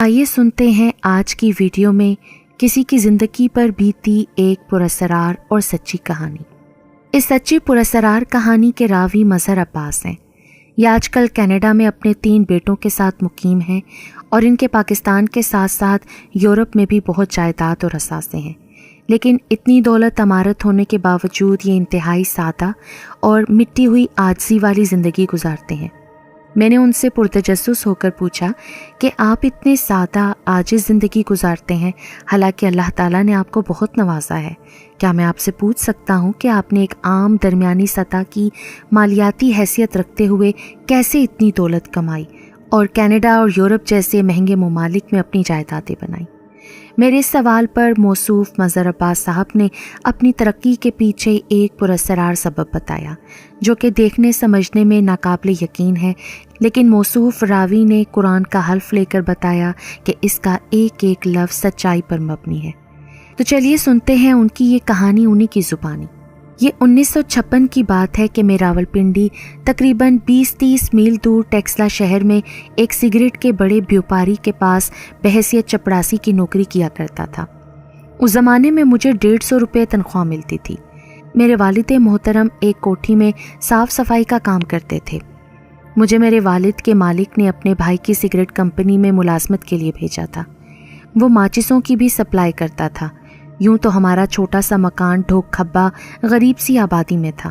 आइए सुनते हैं आज की वीडियो में किसी की ज़िंदगी पर बीती एक पुरअसरार और सच्ची कहानी। इस सच्ची पुरअसरार कहानी के रावी मजहर अब्बास हैं। ये आजकल कनाडा में अपने 3 बेटों के साथ मुकीम हैं और इनके पाकिस्तान के साथ साथ यूरोप में भी बहुत जायदाद और असासे हैं। लेकिन इतनी दौलत अमारत होने के बावजूद ये इंतहाई सादा और मिट्टी हुई आजिज़ी वाली ज़िंदगी गुजारते हैं। मैंने उनसे पुरतजस्सुस होकर पूछा कि आप इतने सादा आजिज़ ज़िंदगी गुजारते हैं, हालांकि अल्लाह ताला ने आपको बहुत नवाजा है। क्या मैं आपसे पूछ सकता हूं कि आपने एक आम दरमियानी सतह की मालियाती हैसियत रखते हुए कैसे इतनी दौलत कमाई और कनाडा और यूरोप जैसे महंगे ममालिक में अपनी जायदादें बनाई? मेरे इस सवाल पर मौसूफ मजहर अब्बास साहब ने अपनी तरक्की के पीछे एक पुरअसरार सबब बताया, जो कि देखने समझने में नाकाबिल यकीन है, लेकिन मौसूफ रावी ने कुरान का हल्फ लेकर बताया कि इसका एक एक लफ्ज़ सच्चाई पर मबनी है। तो चलिए सुनते हैं उनकी ये कहानी उन्हीं की ज़ुबानी। ये 1956 की बात है कि मैं रावलपिंडी तकरीबन 20-30 मील दूर टेक्सला शहर में एक सिगरेट के बड़े व्यापारी के पास बहैसियत चपड़ासी की नौकरी किया करता था। उस ज़माने में मुझे 150 रुपये तनख्वाह मिलती थी। मेरे वालिद मोहतरम एक कोठी में साफ़ सफाई का काम करते थे। मुझे मेरे वालिद के मालिक ने अपने भाई की सिगरेट कंपनी में मुलाजमत के लिए भेजा था। वो माचिसों की भी सप्लाई करता था। यूं तो हमारा छोटा सा मकान ढोक खब्बा गरीब सी आबादी में था।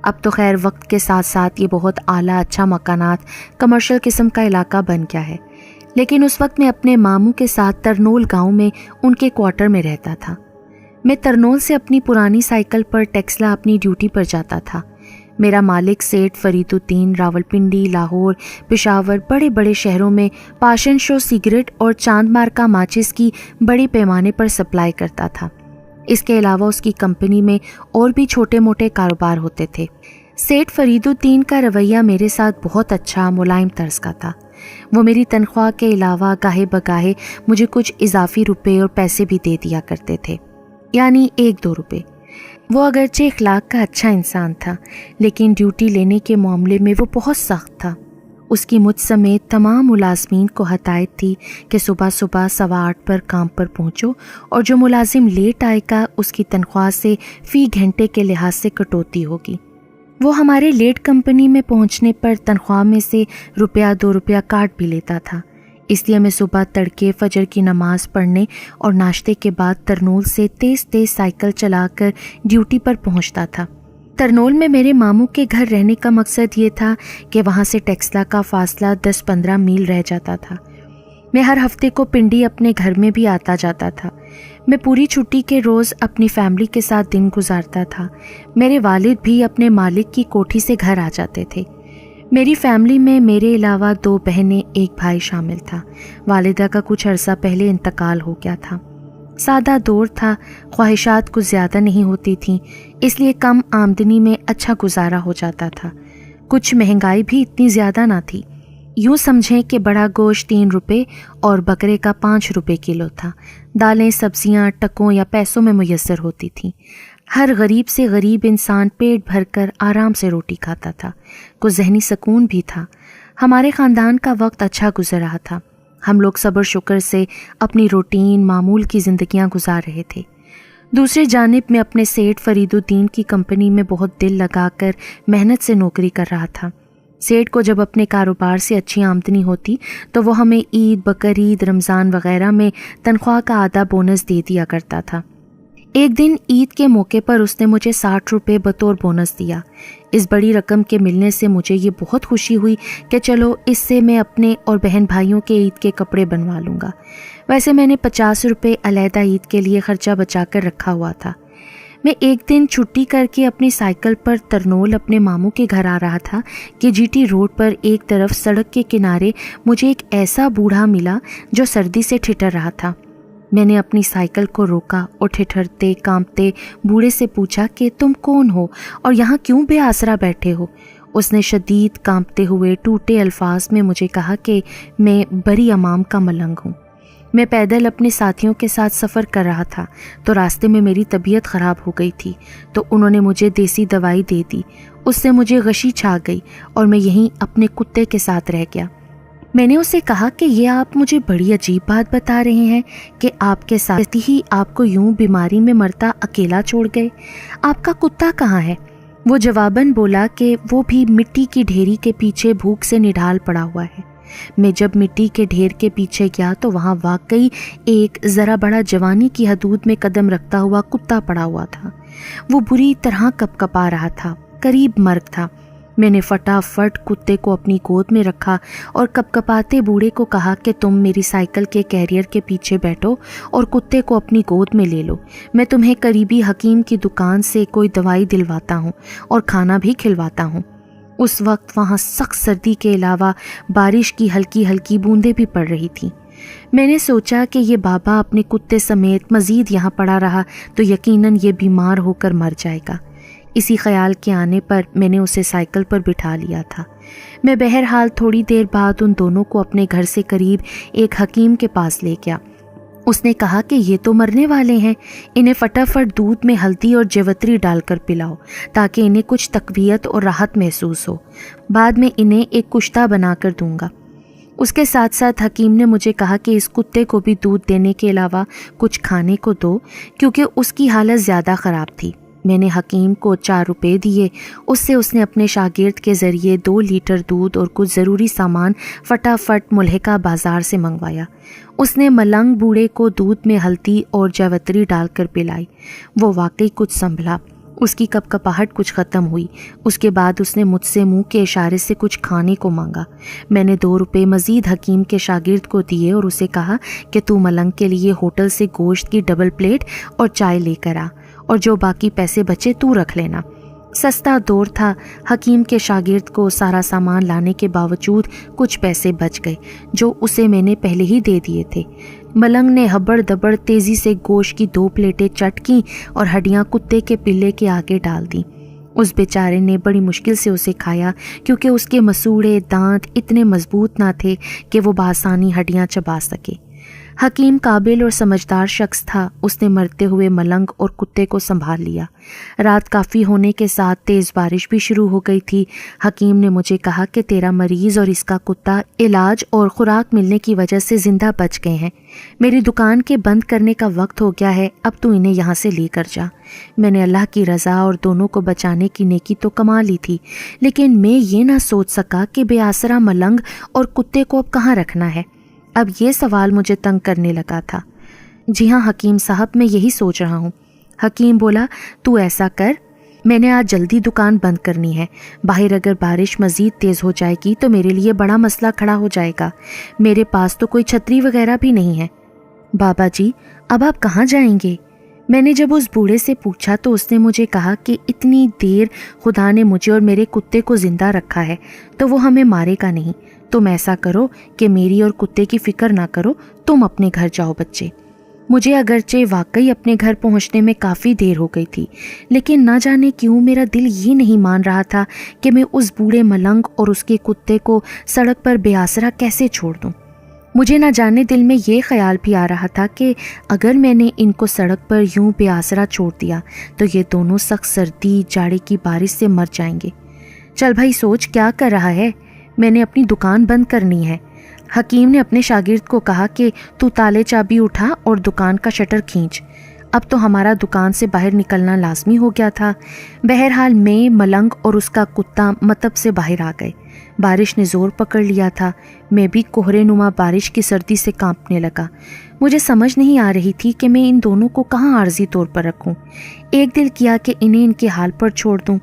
अब तो खैर वक्त के साथ साथ ये बहुत आला अच्छा मकानात कमर्शियल किस्म का इलाका बन गया है, लेकिन उस वक्त मैं अपने मामू के साथ तरनोल गांव में उनके क्वार्टर में रहता था। मैं तरनोल से अपनी पुरानी साइकिल पर टेक्सला अपनी ड्यूटी पर जाता था। मेरा मालिक सेठ फरीदुद्दीन रावलपिंडी, लाहौर, पेशावर बड़े बड़े शहरों में पाशन शो सिगरेट और चांद मार्का माचिस की बड़े पैमाने पर सप्लाई करता था। इसके अलावा उसकी कंपनी में और भी छोटे मोटे कारोबार होते थे। सेठ फरीदुद्दीन का रवैया मेरे साथ बहुत अच्छा मुलायम तर्ज का था। वो मेरी तनख्वाह के अलावा गाहे बगाहे मुझे कुछ इजाफी रुपए और पैसे भी दे दिया करते थे, यानी 1-2 रुपये। वो अगरचे इखलाक का अच्छा इंसान था, लेकिन ड्यूटी लेने के मामले में वो बहुत सख्त था। उसकी मुझ समेत तमाम मुलाजमीन को हदायत थी कि सुबह सुबह 8:15 पर काम पर पहुंचो और जो मुलाजिम लेट आएगा उसकी तनख्वाह से फ़ी घंटे के लिहाज से कटौती होगी। वो हमारे लेट कंपनी में पहुंचने पर तनख्वाह में से ₹1-2 रुपया काट भी लेता था। इसलिए मैं सुबह तड़के फजर की नमाज पढ़ने और नाश्ते के बाद तरनोल से तेज़ तेज़ साइकिल चलाकर ड्यूटी पर पहुंचता था। तरनोल में मेरे मामू के घर रहने का मकसद ये था कि वहाँ से टेक्सला का फासला 10-15 मील रह जाता था। मैं हर हफ्ते को पिंडी अपने घर में भी आता जाता था। मैं पूरी छुट्टी के रोज़ अपनी फैमिली के साथ दिन गुजारता था। मेरे वालिद भी अपने मालिक की कोठी से घर आ जाते थे। मेरी फैमिली में मेरे अलावा 2 बहनें, 1 भाई शामिल था। वालिदा का कुछ अरसा पहले इंतकाल हो गया था। सादा दौर था, ख्वाहिशात कुछ ज़्यादा नहीं होती थीं, इसलिए कम आमदनी में अच्छा गुजारा हो जाता था। कुछ महंगाई भी इतनी ज़्यादा ना थी। यूँ समझें कि बड़ा गोश्त 3 रुपये और बकरे का 5 रुपये किलो था। दालें सब्जियाँ टकों या पैसों में मुयस्सर होती थीं। हर गरीब से गरीब इंसान पेट भरकर आराम से रोटी खाता था। कुछ ज़हनी सुकून भी था। हमारे ख़ानदान का वक्त अच्छा गुजर रहा था। हम लोग सब्र शुक्र से अपनी रूटीन मामूल की ज़िंदगियां गुजार रहे थे। दूसरी जानिब में अपने सेठ फरीदुद्दीन की कंपनी में बहुत दिल लगाकर मेहनत से नौकरी कर रहा था। सेठ को जब अपने कारोबार से अच्छी आमदनी होती तो वो हमें ईद, बकरीद, रमज़ान वगैरह में तनख्वाह का आधा बोनस दे दिया करता था। एक दिन ईद के मौके पर उसने मुझे 60 रुपये बतौर बोनस दिया। इस बड़ी रकम के मिलने से मुझे ये बहुत खुशी हुई कि चलो इससे मैं अपने और बहन भाइयों के ईद के कपड़े बनवा लूँगा। वैसे मैंने 50 रुपये अलहदा ईद के लिए ख़र्चा बचा कर रखा हुआ था। मैं एक दिन छुट्टी करके अपनी साइकिल पर तरनोल अपने मामू के घर आ रहा था कि जीटी रोड पर एक तरफ सड़क के किनारे मुझे एक ऐसा बूढ़ा मिला जो सर्दी से ठिठर रहा था। मैंने अपनी साइकिल को रोका और ठिठरते कांपते बूढ़े से पूछा कि तुम कौन हो और यहाँ क्यों बेआसरा बैठे हो। उसने शदीद कांपते हुए टूटे अल्फाज में मुझे कहा कि मैं बरी अमाम का मलंग हूँ। मैं पैदल अपने साथियों के साथ सफ़र कर रहा था तो रास्ते में मेरी तबीयत ख़राब हो गई थी, तो उन्होंने मुझे देसी दवाई दे दी। उससे मुझे गशी छा गई और मैं यहीं अपने कुत्ते के साथ रह गया। मैंने उसे कहा कि ये आप मुझे बड़ी अजीब बात बता रहे हैं कि आपके साथ ही आपको यूं बीमारी में मरता अकेला छोड़ गए। आपका कुत्ता कहाँ है? वो जवाबन बोला कि वो भी मिट्टी की ढेरी के पीछे भूख से निढाल पड़ा हुआ है। मैं जब मिट्टी के ढेर के पीछे गया तो वहाँ वाकई एक ज़रा बड़ा जवानी की हदूद में कदम रखता हुआ कुत्ता पड़ा हुआ था। वो बुरी तरह कपकपा रहा था, करीब मर था। मैंने फटाफट कुत्ते को अपनी गोद में रखा और कपकपाते बूढ़े को कहा कि तुम मेरी साइकिल के कैरियर के पीछे बैठो और कुत्ते को अपनी गोद में ले लो। मैं तुम्हें करीबी हकीम की दुकान से कोई दवाई दिलवाता हूँ और खाना भी खिलवाता हूँ। उस वक्त वहाँ सख्त सर्दी के अलावा बारिश की हल्की हल्की बूंदें भी पड़ रही थीं। मैंने सोचा कि ये बाबा अपने कुत्ते समेत मज़ीद यहाँ पड़ा रहा तो यकीनन ये बीमार होकर मर जाएगा। इसी ख्याल के आने पर मैंने उसे साइकिल पर बिठा लिया था। मैं बहरहाल थोड़ी देर बाद उन दोनों को अपने घर से करीब एक हकीम के पास ले गया। उसने कहा कि ये तो मरने वाले हैं, इन्हें फटाफट दूध में हल्दी और जवतरी डालकर पिलाओ ताकि इन्हें कुछ तकवीयत और राहत महसूस हो। बाद में इन्हें एक कुश्ता बनाकर दूंगा। उसके साथ साथ हकीम ने मुझे कहा कि इस कुत्ते को भी दूध देने के अलावा कुछ खाने को दो क्योंकि उसकी हालत ज़्यादा ख़राब थी। मैंने हकीम को 4 रुपए दिए। उससे उसने अपने शागिर्द के ज़रिए 2 लीटर दूध और कुछ ज़रूरी सामान फटाफट मुल्हिका बाज़ार से मंगवाया। उसने मलंग बूढ़े को दूध में हल्दी और जावित्री डालकर पिलाई। वो वाकई कुछ संभला, उसकी कपकपाहट कुछ ख़त्म हुई। उसके बाद उसने मुझसे मुंह के इशारे से कुछ खाने को मांगा। मैंने 2 रुपए मज़ीद हकीम के शागिर्द को दिए और उसे कहा कि तू मलंग के लिए होटल से गोश्त की डबल प्लेट और चाय लेकर आ और जो बाकी पैसे बचे तू रख लेना। सस्ता दौर था। हकीम के शागिर्द को सारा सामान लाने के बावजूद कुछ पैसे बच गए जो उसे मैंने पहले ही दे दिए थे। मलंग ने हबड़ दबड़ तेज़ी से गोश्त की 2 प्लेटें चटकीं और हड्डियां कुत्ते के पिल्ले के आगे डाल दी। उस बेचारे ने बड़ी मुश्किल से उसे खाया क्योंकि उसके मसूड़े दांत इतने मजबूत ना थे कि वो बासानी हड्डियां चबा सके। हकीम काबिल और समझदार शख्स था। उसने मरते हुए मलंग और कुत्ते को संभाल लिया। रात काफ़ी होने के साथ तेज़ बारिश भी शुरू हो गई थी। हकीम ने मुझे कहा कि तेरा मरीज़ और इसका कुत्ता इलाज और खुराक मिलने की वजह से ज़िंदा बच गए हैं। मेरी दुकान के बंद करने का वक्त हो गया है, अब तू इन्हें यहाँ से लेकर जा। मैंने अल्लाह की रज़ा और दोनों को बचाने की नेकी तो कमा ली थी, लेकिन मैं ये ना सोच सका कि बेआसरा मलंग और कुत्ते को अब कहाँ रखना है। अब ये सवाल मुझे तंग करने लगा था। जी हाँ हकीम साहब, मैं यही सोच रहा हूँ। हकीम बोला, तू ऐसा कर, मैंने आज जल्दी दुकान बंद करनी है। बाहर अगर बारिश मज़ीद तेज़ हो जाएगी तो मेरे लिए बड़ा मसला खड़ा हो जाएगा। मेरे पास तो कोई छतरी वगैरह भी नहीं है। बाबा जी, अब आप कहाँ जाएंगे? मैंने जब उस बूढ़े से पूछा तो उसने मुझे कहा कि इतनी देर खुदा ने मुझे और मेरे कुत्ते को ज़िंदा रखा है तो वो हमें मारेगा नहीं। तुम ऐसा करो कि मेरी और कुत्ते की फ़िक्र ना करो, तुम अपने घर जाओ बच्चे। मुझे अगरचे वाकई अपने घर पहुंचने में काफ़ी देर हो गई थी, लेकिन ना जाने क्यों मेरा दिल ये नहीं मान रहा था कि मैं उस बूढ़े मलंग और उसके कुत्ते को सड़क पर बेआसरा कैसे छोड़ दूं। मुझे ना जाने दिल में ये ख्याल भी आ रहा था कि अगर मैंने इनको सड़क पर यूं बेआसरा छोड़ दिया तो ये दोनों सख्त सर्दी जाड़े की बारिश से मर जाएंगे। चल भाई सोच, क्या कर रहा है? मैंने अपनी दुकान बंद करनी है। हकीम ने अपने शागिर्द को कहा कि तू ताले चाबी उठा और दुकान का शटर खींच। अब तो हमारा दुकान से बाहर निकलना लाजमी हो गया था। बहरहाल मैं, मलंग और उसका कुत्ता मतब से बाहर आ गए। बारिश ने ज़ोर पकड़ लिया था। मैं भी कोहरे नुमा बारिश की सर्दी से कांपने लगा। मुझे समझ नहीं आ रही थी कि मैं इन दोनों को कहाँ आर्जी तौर पर रखूं। एक दिल किया कि इन्हें इनके हाल पर छोड़ दूं।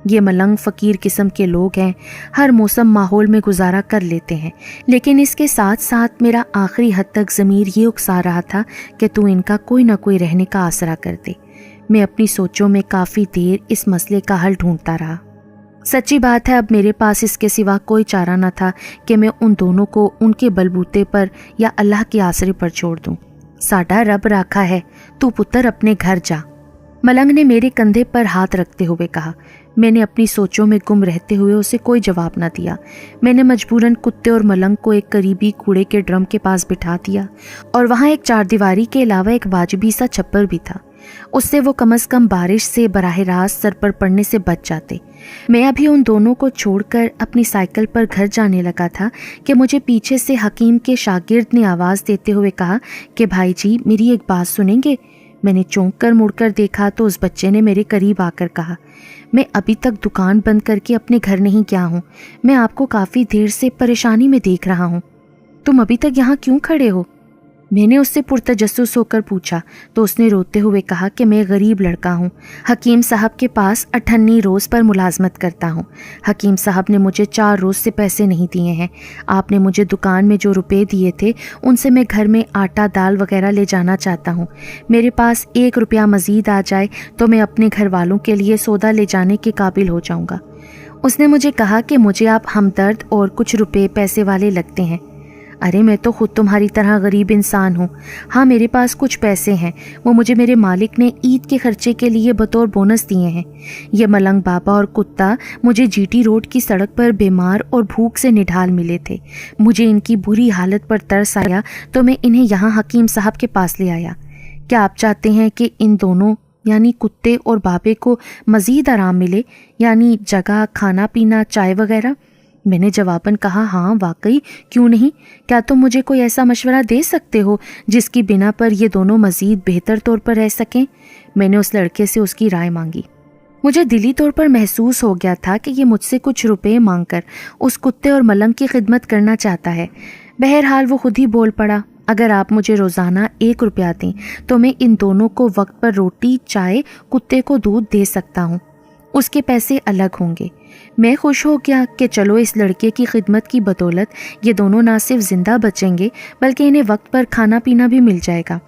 ये मलंग फ़कीर किस्म के लोग हैं, हर मौसम माहौल में गुजारा कर लेते हैं, लेकिन इसके साथ साथ मेरा आखिरी हद तक ज़मीर ये उकसा रहा था कि तू इनका कोई ना कोई रहने का आसरा कर दे। मैं अपनी सोचों में काफ़ी देर इस मसले का हल ढूंढता रहा। सच्ची बात है, अब मेरे पास इसके सिवा कोई चारा न था कि मैं उन दोनों को उनके बलबूते पर या अल्लाह के आसरे पर छोड़ दूं। साडा रब राखा है, तू पुत्र अपने घर जा, मलंग ने मेरे कंधे पर हाथ रखते हुए कहा। मैंने अपनी सोचों में गुम रहते हुए उसे कोई जवाब न दिया। मैंने मजबूरन कुत्ते और मलंग को एक करीबी कूड़े के ड्रम के पास बिठा दिया और वहाँ एक चारदीवारी के अलावा एक वाजिबी सा छप्पर भी था। उससे वो कम से कम बारिश से बराह रास्त सर पर पड़ने से बच जाते। मैं अभी उन दोनों को छोड़कर अपनी साइकिल पर घर जाने लगा था कि मुझे पीछे से हकीम के शागिर्द ने आवाज़ देते हुए कहा कि भाई जी मेरी एक बात सुनेंगे। मैंने चौंक कर मुड़कर देखा तो उस बच्चे ने मेरे करीब आकर कहा, मैं अभी तक दुकान बंद करके अपने घर नहीं गया हूँ। मैं आपको काफ़ी देर से परेशानी में देख रहा हूँ। तुम अभी तक यहाँ क्यों खड़े हो? मैंने उससे पुरतजस्सुस होकर पूछा तो उसने रोते हुए कहा कि मैं गरीब लड़का हूँ, हकीम साहब के पास 98 रोज़ पर मुलाजमत करता हूँ। हकीम साहब ने मुझे 4 रोज़ से पैसे नहीं दिए हैं। आपने मुझे दुकान में जो रुपए दिए थे उनसे मैं घर में आटा दाल वगैरह ले जाना चाहता हूँ। मेरे पास 1 रुपया मज़ीद आ जाए तो मैं अपने घर वालों के लिए सौदा ले जाने के काबिल हो जाऊँगा। उसने मुझे कहा कि मुझे आप हमदर्द और कुछ रुपए पैसे वाले लगते हैं। अरे मैं तो खुद तुम्हारी तरह गरीब इंसान हूँ। हाँ मेरे पास कुछ पैसे हैं, वो मुझे मेरे मालिक ने ईद के खर्चे के लिए बतौर बोनस दिए हैं। ये मलंग बाबा और कुत्ता मुझे जीटी रोड की सड़क पर बीमार और भूख से निढाल मिले थे। मुझे इनकी बुरी हालत पर तरस आया तो मैं इन्हें यहाँ हकीम साहब के पास ले आया। क्या आप चाहते हैं कि इन दोनों यानी कुत्ते और बाबे को मज़ीद आराम मिले, यानी जगह, खाना पीना, चाय वगैरह? मैंने जवाबन कहा, हाँ वाकई क्यों नहीं। क्या तुम मुझे कोई ऐसा मशवरा दे सकते हो जिसकी बिना पर ये दोनों मज़ीद बेहतर तौर पर रह सकें? मैंने उस लड़के से उसकी राय मांगी। मुझे दिली तौर पर महसूस हो गया था कि ये मुझसे कुछ रुपए मांगकर उस कुत्ते और मलंग की खिदमत करना चाहता है। बहरहाल वो खुद ही बोल पड़ा, अगर आप मुझे रोज़ाना 1 रुपया दें तो मैं इन दोनों को वक्त पर रोटी, चाय, कुत्ते को दूध दे सकता हूँ। उसके पैसे अलग होंगे। मैं खुश हो गया कि चलो इस लड़के की खिदमत की बदौलत ये दोनों ना सिर्फ ज़िंदा बचेंगे बल्कि इन्हें वक्त पर खाना पीना भी मिल जाएगा।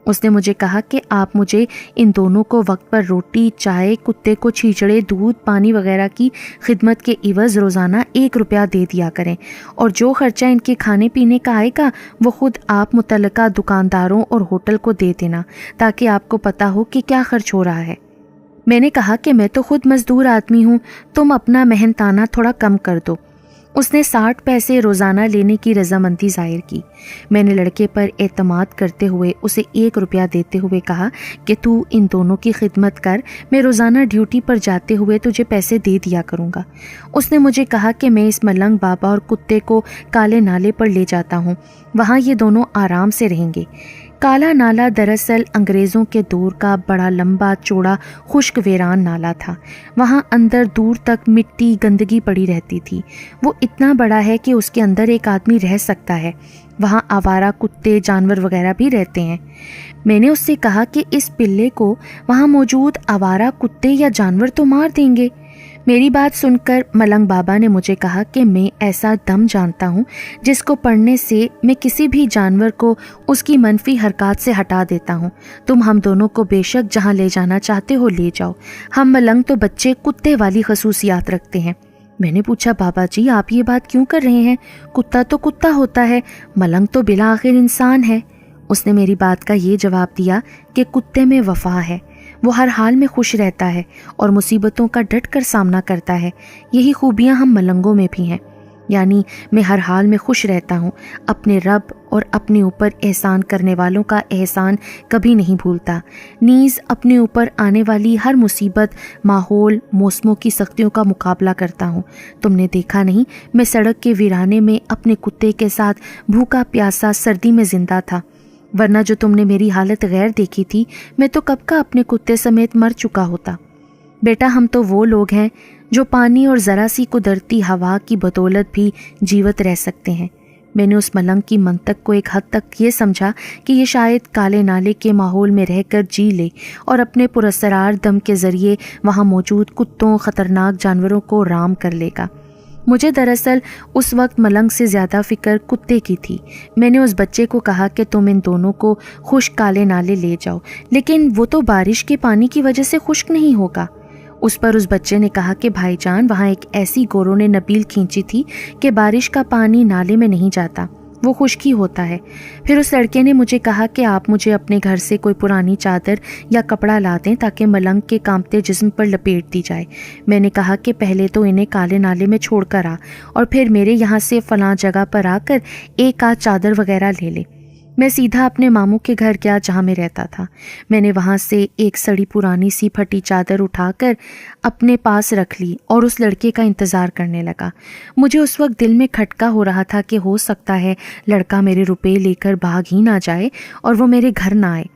उसने मुझे कहा कि आप मुझे इन दोनों को वक्त पर रोटी, चाय, कुत्ते को छींचड़े, दूध, पानी वगैरह की खिदमत के इवज़ रोज़ाना 1 रुपया दे दिया करें और जो खर्चा इनके खाने पीने का आएगा वो खुद आप मुतल्लिका दुकानदारों और होटल को दे देना ताकि आपको पता हो कि क्या खर्च हो रहा है। मैंने कहा कि मैं तो खुद मज़दूर आदमी हूँ, तुम अपना मेहनताना थोड़ा कम कर दो। उसने 60 पैसे रोज़ाना लेने की रजामंदी जाहिर की। मैंने लड़के पर एतमाद करते हुए उसे 1 रुपया देते हुए कहा कि तू इन दोनों की खिदमत कर, मैं रोज़ाना ड्यूटी पर जाते हुए तुझे पैसे दे दिया करूँगा। उसने मुझे कहा कि मैं इस मलंग बाबा और कुत्ते को काले नाले पर ले जाता हूँ, वहाँ ये दोनों आराम से रहेंगे। काला नाला दरअसल अंग्रेज़ों के दौर का बड़ा लंबा चौड़ा खुश्क वीरान नाला था। वहाँ अंदर दूर तक मिट्टी गंदगी पड़ी रहती थी। वो इतना बड़ा है कि उसके अंदर एक आदमी रह सकता है। वहाँ आवारा कुत्ते, जानवर वगैरह भी रहते हैं। मैंने उससे कहा कि इस पिल्ले को वहाँ मौजूद आवारा कुत्ते या जानवर तो मार देंगे। मेरी बात सुनकर मलंग बाबा ने मुझे कहा कि मैं ऐसा दम जानता हूँ जिसको पढ़ने से मैं किसी भी जानवर को उसकी मनफी हरकत से हटा देता हूँ। तुम हम दोनों को बेशक जहाँ ले जाना चाहते हो ले जाओ। हम मलंग तो बच्चे कुत्ते वाली खसूसियात रखते हैं। मैंने पूछा, बाबा जी आप ये बात क्यों कर रहे हैं? कुत्ता तो कुत्ता होता है, मलंग तो बिला आखिर इंसान है। उसने मेरी बात का ये जवाब दिया कि कुत्ते में वफा है, वो हर हाल में खुश रहता है और मुसीबतों का डट कर सामना करता है। यही खूबियाँ हम मलंगों में भी हैं, यानी मैं हर हाल में खुश रहता हूँ, अपने रब और अपने ऊपर एहसान करने वालों का एहसान कभी नहीं भूलता। नीज़ अपने ऊपर आने वाली हर मुसीबत, माहौल, मौसमों की सख्तियों का मुकाबला करता हूँ। तुमने देखा नहीं, मैं सड़क के वीराने में अपने कुत्ते के साथ भूखा प्यासा सर्दी में ज़िंदा था, वरना जो तुमने मेरी हालत गैर देखी थी मैं तो कब का अपने कुत्ते समेत मर चुका होता। बेटा हम तो वो लोग हैं जो पानी और ज़रा सी कुदरती हवा की बदौलत भी जीवित रह सकते हैं। मैंने उस मलंग की मंतक को एक हद तक ये समझा कि ये शायद काले नाले के माहौल में रहकर जी ले और अपने पुरअसरार दम के ज़रिए वहाँ मौजूद कुत्तों, ख़तरनाक जानवरों को राम कर लेगा। मुझे दरअसल उस वक्त मलंग से ज़्यादा फ़िक्र कुत्ते की थी। मैंने उस बच्चे को कहा कि तुम इन दोनों को खुश्क काले नाले ले जाओ, लेकिन वो तो बारिश के पानी की वजह से खुश्क नहीं होगा। उस पर उस बच्चे ने कहा कि भाईजान वहाँ एक ऐसी गोरों ने नबील खींची थी कि बारिश का पानी नाले में नहीं जाता, वो खुश्क ही होता है। फिर उस लड़के ने मुझे कहा कि आप मुझे अपने घर से कोई पुरानी चादर या कपड़ा ला दें ताकि मलंग के कांपते जिस्म पर लपेट दी जाए। मैंने कहा कि पहले तो इन्हें काले नाले में छोड़ कर आ और फिर मेरे यहाँ से फ़लाँ जगह पर आकर एक आध चादर वगैरह ले ले। मैं सीधा अपने मामू के घर गया जहाँ मैं रहता था। मैंने वहाँ से एक सड़ी पुरानी सी फटी चादर उठाकर अपने पास रख ली और उस लड़के का इंतज़ार करने लगा। मुझे उस वक्त दिल में खटका हो रहा था कि हो सकता है लड़का मेरे रुपए लेकर भाग ही ना जाए और वो मेरे घर ना आए।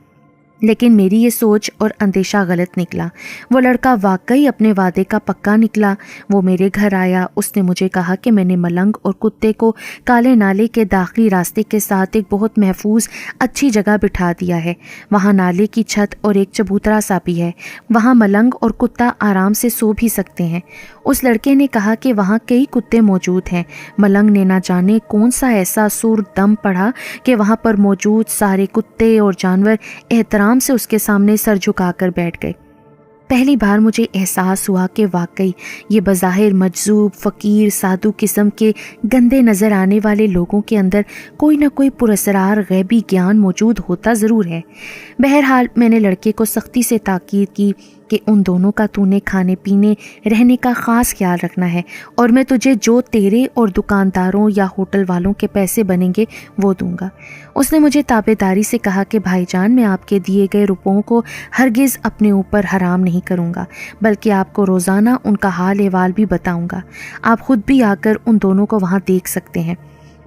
लेकिन मेरी ये सोच और अंदेशा गलत निकला। वो लड़का वाकई अपने वादे का पक्का निकला। वो मेरे घर आया। उसने मुझे कहा कि मैंने मलंग और कुत्ते को काले नाले के दाखिली रास्ते के साथ एक बहुत महफूज अच्छी जगह बिठा दिया है। वहाँ नाले की छत और एक चबूतरा सा भी है। वहाँ मलंग और कुत्ता आराम से सो भी सकते हैं। उस लड़के ने कहा कि वहाँ कई कुत्ते मौजूद हैं। मलंग ने ना जाने कौन सा ऐसा सुर दम पड़ा कि वहाँ पर मौजूद सारे कुत्ते और जानवर एहतराम से उसके सामने सर झुकाकर बैठ गए। पहली बार मुझे एहसास हुआ कि वाकई ये बज़ाहिर मजजूब फ़कीर साधु किस्म के गंदे नज़र आने वाले लोगों के अंदर कोई ना कोई पुरअसरार गैबी ज्ञान मौजूद होता ज़रूर है। बहरहाल मैंने लड़के को सख्ती से ताकीद की कि उन दोनों का तूने खाने पीने रहने का ख़ास ख्याल रखना है और मैं तुझे जो तेरे और दुकानदारों या होटल वालों के पैसे बनेंगे वो दूंगा। उसने मुझे ताबेदारी से कहा कि भाईजान, मैं आपके दिए गए रुपयों को हरगिज़ अपने ऊपर हराम नहीं करूंगा, बल्कि आपको रोज़ाना उनका हाल अहवाल भी बताऊंगा। आप खुद भी आकर उन दोनों को वहाँ देख सकते हैं।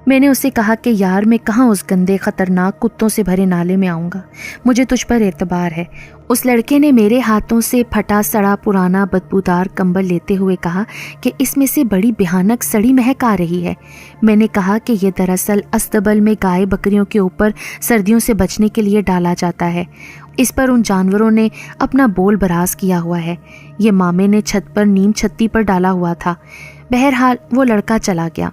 मैंने उससे कहा कि यार, मैं कहाँ उस गंदे ख़तरनाक कुत्तों से भरे नाले में आऊँगा, मुझे तुझ पर एतबार है। उस लड़के ने मेरे हाथों से फटा सड़ा पुराना बदबूदार कंबल लेते हुए कहा कि इसमें से बड़ी भयानक सड़ी महक आ रही है। मैंने कहा कि यह दरअसल अस्तबल में गाय बकरियों के ऊपर सर्दियों से बचने के लिए डाला जाता है। इस पर उन जानवरों ने अपना बोल बराज किया हुआ है। ये मामे ने छत पर नीम छत्ती पर डाला हुआ था। बहरहाल वो लड़का चला गया।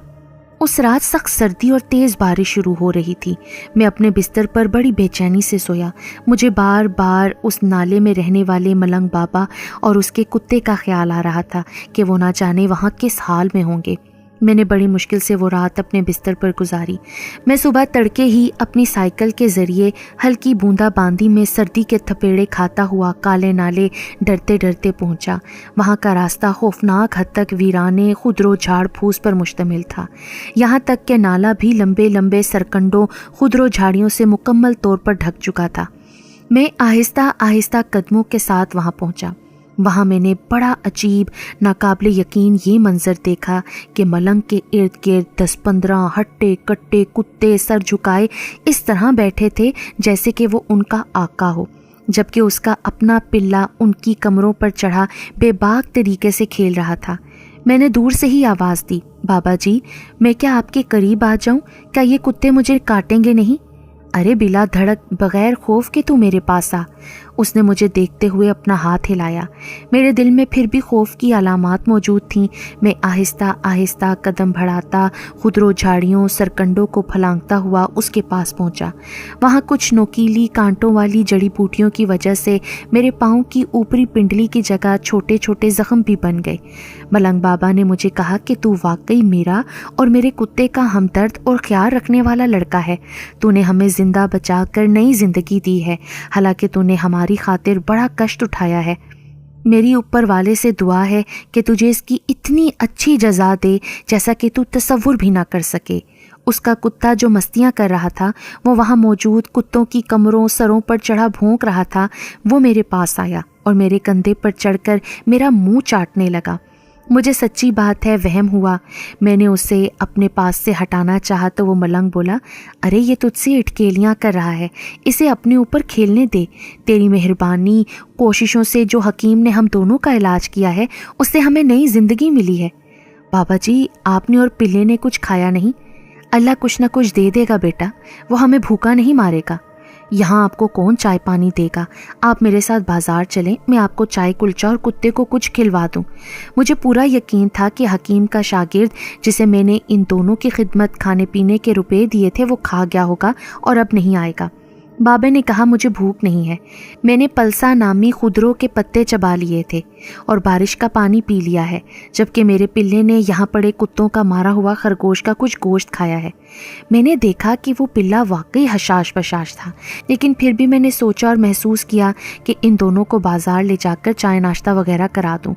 उस रात सख्त सर्दी और तेज़ बारिश शुरू हो रही थी। मैं अपने बिस्तर पर बड़ी बेचैनी से सोया। मुझे बार बार उस नाले में रहने वाले मलंग बाबा और उसके कुत्ते का ख्याल आ रहा था कि वो ना जाने वहाँ किस हाल में होंगे। मैंने बड़ी मुश्किल से वो रात अपने बिस्तर पर गुजारी। मैं सुबह तड़के ही अपनी साइकिल के ज़रिए हल्की बूंदाबांदी में सर्दी के थपेड़े खाता हुआ काले नाले डरते डरते पहुंचा। वहां का रास्ता खौफनाक हद तक वीराने खुदरो झाड़ फूस पर मुश्तमिल था। यहाँ तक कि नाला भी लंबे लंबे सरकंडों खुदरो झाड़ियों से मुकम्मल तौर पर ढक चुका था। मैं आहिस्ता आहिस्ता कदमों के साथ वहाँ पहुँचा। वहाँ मैंने बड़ा अजीब नाकाबिले यकीन ये मंजर देखा कि मलंग के इर्द गिर्द 10-15 हट्टे कट्टे कुत्ते सर झुकाए इस तरह बैठे थे जैसे कि वो उनका आका हो, जबकि उसका अपना पिल्ला उनकी कमरों पर चढ़ा बेबाक तरीके से खेल रहा था। मैंने दूर से ही आवाज़ दी, बाबा जी, मैं क्या आपके करीब आ जाऊं? क्या ये कुत्ते मुझे काटेंगे नहीं? अरे बिला धड़क, बगैर खौफ के तू मेरे पास आ। उसने मुझे देखते हुए अपना हाथ हिलाया। मेरे दिल में फिर भी खौफ की अलामात मौजूद थीं। मैं आहिस्ता आहिस्ता कदम बढ़ाता खुदरो झाड़ियों सरकंडों को फलांगता हुआ उसके पास पहुंचा। वहाँ कुछ नोकीली कांटों वाली जड़ी बूटियों की वजह से मेरे पाँव की ऊपरी पिंडली की जगह छोटे छोटे जख्म भी बन गए। मलंग बाबा ने मुझे कहा कि तू वाकई मेरा और मेरे कुत्ते का हमदर्द और ख्याल रखने वाला लड़का है। तूने हमें जिंदा बचाकर नई जिंदगी दी है, हालांकि तूने हमारी खातिर बड़ा कष्ट उठाया है। मेरी ऊपर वाले से दुआ है कि तुझे इसकी इतनी अच्छी जज़ा दे जैसा कि तू तसव्वुर भी ना कर सके। उसका कुत्ता जो मस्तियाँ कर रहा था, वो वहाँ मौजूद कुत्तों की कमरों सरों पर चढ़ा भौंक रहा था। वो मेरे पास आया और मेरे कंधे पर चढ़कर मेरा मुंह चाटने लगा। मुझे सच्ची बात है वहम हुआ। मैंने उसे अपने पास से हटाना चाहा तो वो मलंग बोला, अरे ये तुझसे इटकेलियाँ कर रहा है, इसे अपने ऊपर खेलने दे। तेरी मेहरबानी कोशिशों से जो हकीम ने हम दोनों का इलाज किया है, उससे हमें नई ज़िंदगी मिली है। बाबा जी, आपने और पिल्ले ने कुछ खाया नहीं? अल्लाह कुछ ना कुछ दे देगा बेटा, वो हमें भूखा नहीं मारेगा। यहाँ आपको कौन चाय पानी देगा? आप मेरे साथ बाजार चलें, मैं आपको चाय कुलचा और कुत्ते को कुछ खिलवा दूँ। मुझे पूरा यकीन था कि हकीम का शागिर्द जिसे मैंने इन दोनों की खिदमत खाने पीने के रुपए दिए थे वो खा गया होगा और अब नहीं आएगा। बाबे ने कहा, मुझे भूख नहीं है। मैंने पलसा नामी खुदरों के पत्ते चबा लिए थे और बारिश का पानी पी लिया है, जबकि मेरे पिल्ले ने यहाँ पड़े कुत्तों का मारा हुआ खरगोश का कुछ गोश्त खाया है। मैंने देखा कि वो पिल्ला वाकई हशाश बशाश था, लेकिन फिर भी मैंने सोचा और महसूस किया कि इन दोनों को बाजार ले जाकर चाय नाश्ता वगैरह करा दूँ।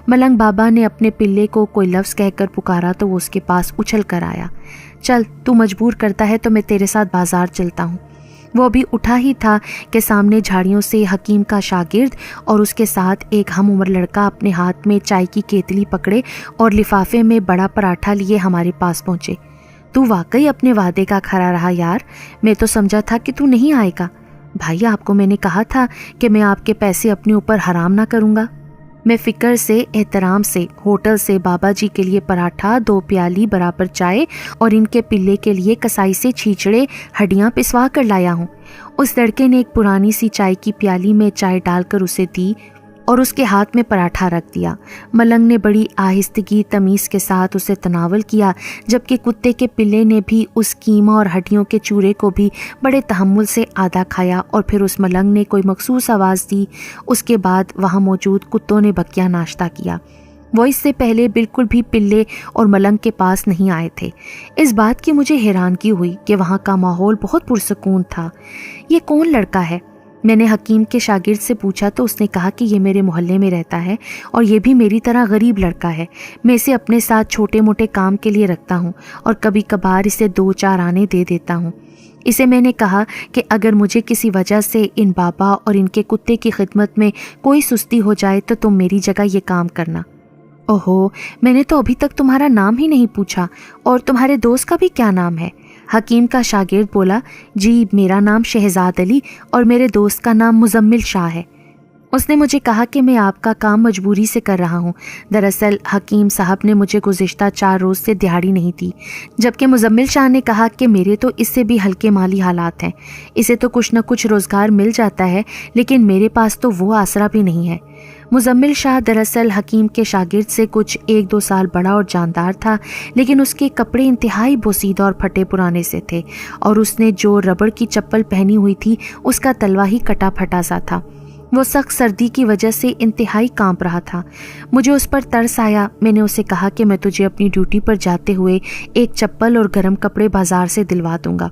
मलंग बाबा ने अपने पिल्ले को कोई लफ्ज़ कहकर पुकारा तो वो उसके पास उछल कर आया। चल, तू मजबूर करता है तो मैं तेरे साथ बाजार चलता हूँ। वो अभी उठा ही था कि सामने झाड़ियों से हकीम का शागिर्द और उसके साथ एक हम उम्र लड़का अपने हाथ में चाय की केतली पकड़े और लिफाफे में बड़ा पराठा लिए हमारे पास पहुंचे। तू वाकई अपने वादे का खरा रहा यार, मैं तो समझा था कि तू नहीं आएगा। भाई आपको मैंने कहा था कि मैं आपके पैसे अपने ऊपर हराम ना करूँगा। मैं फ़िक्र से एहतराम से होटल से बाबा जी के लिए पराठा, 2 प्याली बराबर चाय और इनके पिल्ले के लिए कसाई से छींचड़े हड्डियाँ पिसवा कर लाया हूँ। उस लड़के ने एक पुरानी सी चाय की प्याली में चाय डालकर उसे दी और उसके हाथ में पराठा रख दिया। मलंग ने बड़ी आहिस्तगी तमीज़ के साथ उसे तनावल किया, जबकि कुत्ते के पिल्ले ने भी उस कीमा और हड्डियों के चूरे को भी बड़े तहम्मुल से आधा खाया और फिर उस मलंग ने कोई मखसूस आवाज़ दी। उसके बाद वहाँ मौजूद कुत्तों ने बकिया नाश्ता किया। वो इससे पहले बिल्कुल भी पिल्ले और मलंग के पास नहीं आए थे। इस बात की मुझे हैरानगी हुई कि वहाँ का माहौल बहुत पुरसकून था। ये कौन लड़का है? मैंने हकीम के शागिर्द से पूछा तो उसने कहा कि ये मेरे मोहल्ले में रहता है और ये भी मेरी तरह गरीब लड़का है। मैं इसे अपने साथ छोटे मोटे काम के लिए रखता हूँ और कभी कभार इसे 2-4 आने दे देता हूँ। इसे मैंने कहा कि अगर मुझे किसी वजह से इन बाबा और इनके कुत्ते की खिदमत में कोई सुस्ती हो जाए तो तुम मेरी जगह ये काम करना। ओहो, मैंने तो अभी तक तुम्हारा नाम ही नहीं पूछा। और तुम्हारे दोस्त का भी क्या नाम है? हकीम का शागिर्द बोला। जी, मेरा नाम शहजाद अली और मेरे दोस्त का नाम मुजम्मिल शाह है। उसने मुझे कहा कि मैं आपका काम मजबूरी से कर रहा हूँ। दरअसल हकीम साहब ने मुझे गुज़िश्ता 4 रोज़ से दिहाड़ी नहीं दी, जबकि मुजम्मिल शाह ने कहा कि मेरे तो इससे भी हल्के माली हालात हैं, इसे तो कुछ न कुछ रोज़गार मिल जाता है, लेकिन मेरे पास तो वो आसरा भी नहीं है। मुजम्मिल शाह दरअसल हकीम के शागिर्द से कुछ 1-2 साल बड़ा और जानदार था, लेकिन उसके कपड़े इंतहाई बोसीदा और फटे पुराने से थे और उसने जो रबड़ की चप्पल पहनी हुई थी उसका तलवा ही कटा फटा सा था। वो सख्त सर्दी की वजह से इंतहाई कांप रहा था। मुझे उस पर तरस आया। मैंने उसे कहा कि मैं तुझे अपनी ड्यूटी पर जाते हुए एक चप्पल और गर्म कपड़े बाजार से दिलवा दूंगा।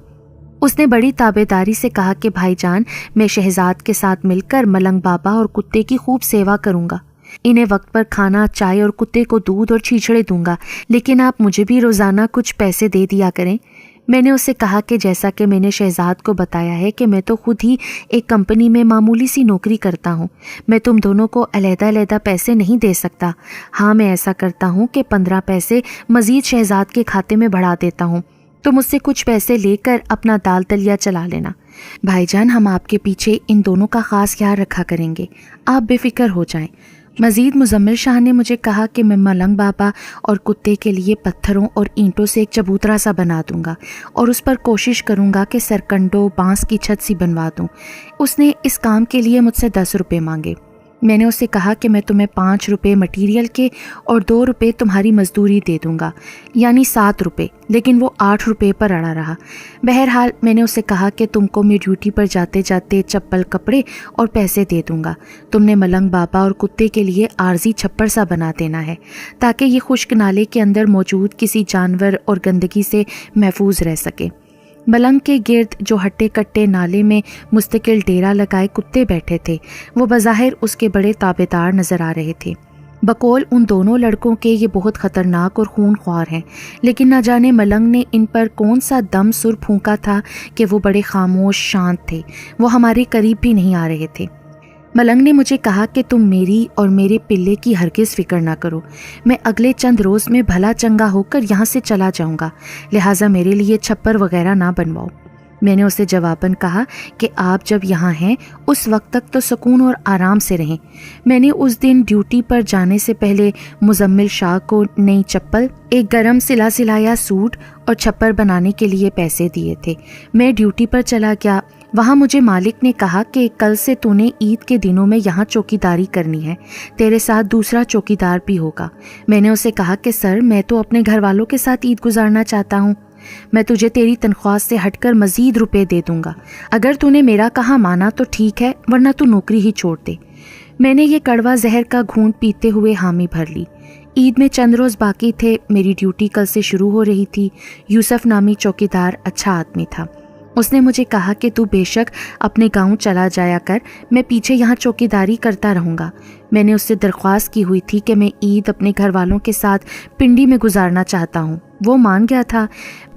उसने बड़ी ताबेदारी से कहा कि भाईजान, मैं शहजाद के साथ मिलकर मलंग बाबा और कुत्ते की खूब सेवा करूंगा। इन्हें वक्त पर खाना, चाय और कुत्ते को दूध और छीछड़े दूंगा, लेकिन आप मुझे भी रोज़ाना कुछ पैसे दे दिया करें। मैंने उसे कहा कि जैसा कि मैंने शहजाद को बताया है कि मैं तो खुद ही एक कंपनी में मामूली सी नौकरी करता हूँ। मैं तुम दोनों को अलहदा-अलहदा पैसे नहीं दे सकता। हाँ, मैं ऐसा करता हूँ कि 15 पैसे मज़ीद शहजाद के खाते में बढ़ा देता हूँ। तो मुझसे कुछ पैसे लेकर अपना दाल दलिया चला लेना। भाईजान, हम आपके पीछे इन दोनों का ख़ास ख्याल रखा करेंगे, आप बेफिक्र हो जाएं। मज़ीद मुजम्मिल शाह ने मुझे कहा कि मैं मलंग बाबा और कुत्ते के लिए पत्थरों और ईंटों से एक चबूतरा सा बना दूंगा और उस पर कोशिश करूंगा कि सरकंडों बांस की छत सी बनवा दूं। उसने इस काम के लिए मुझसे 10 रुपये मांगे। मैंने उससे कहा कि मैं तुम्हें 5 रुपये मटीरियल के और 2 रुपये तुम्हारी मजदूरी दे दूंगा, यानी 7 रुपये, लेकिन वो 8 रुपये पर अड़ा रहा। बहरहाल मैंने उसे कहा कि तुमको मैं ड्यूटी पर जाते जाते चप्पल, कपड़े और पैसे दे दूंगा। तुमने मलंग बाबा और कुत्ते के लिए आर्जी छप्पर सा बना देना है ताकि ये खुश्क नाले के अंदर मौजूद किसी जानवर और गंदगी से महफूज रह सके। मलंग के गिर्द जो हट्टे कट्टे नाले में मुस्तकिल डेरा लगाए कुत्ते बैठे थे, वो बज़ाहिर उसके बड़े ताबेदार नज़र आ रहे थे। बकौल उन दोनों लड़कों के ये बहुत ख़तरनाक और खूनख्वार हैं, लेकिन न जाने मलंग ने इन पर कौन सा दम सुर फूंका था कि वो बड़े खामोश शांत थे। वो हमारे करीब भी नहीं आ रहे थे। मलंग ने मुझे कहा कि तुम मेरी और मेरे पिल्ले की हरगिज़ फ़िक्र ना करो। मैं अगले चंद रोज़ में भला चंगा होकर यहाँ से चला जाऊँगा, लिहाजा मेरे लिए छप्पर वगैरह ना बनवाओ। मैंने उसे जवाबन कहा कि आप जब यहाँ हैं उस वक्त तक तो सुकून और आराम से रहें। मैंने उस दिन ड्यूटी पर जाने से पहले मुजम्मिल शाह को नई चप्पल, एक गरम सिला सिलाया सूट और छप्पर बनाने के लिए पैसे दिए थे। मैं ड्यूटी पर चला गया। वहाँ मुझे मालिक ने कहा कि कल से तूने ईद के दिनों में यहाँ चौकीदारी करनी है, तेरे साथ दूसरा चौकीदार भी होगा। मैंने उसे कहा कि सर, मैं तो अपने घर वालों के साथ ईद गुजारना चाहता हूँ। मैं तुझे तेरी तनख्वाह से हटकर मज़ीद रुपए दे दूंगा। अगर तूने मेरा कहा माना तो ठीक है, वरना तू नौकरी ही छोड़ दे। मैंने ये कड़वा जहर का घूंट पीते हुए हामी भर ली। ईद में चंद रोज़ बाकी थे। मेरी ड्यूटी कल से शुरू हो रही थी। यूसुफ नामी चौकीदार अच्छा आदमी था। उसने मुझे कहा कि तू बेशक अपने गांव चला जाया कर, मैं पीछे यहाँ चौकीदारी करता रहूँगा। मैंने उससे दरख्वास्त की हुई थी कि मैं ईद अपने घर वालों के साथ पिंडी में गुजारना चाहता हूँ। वो मान गया था।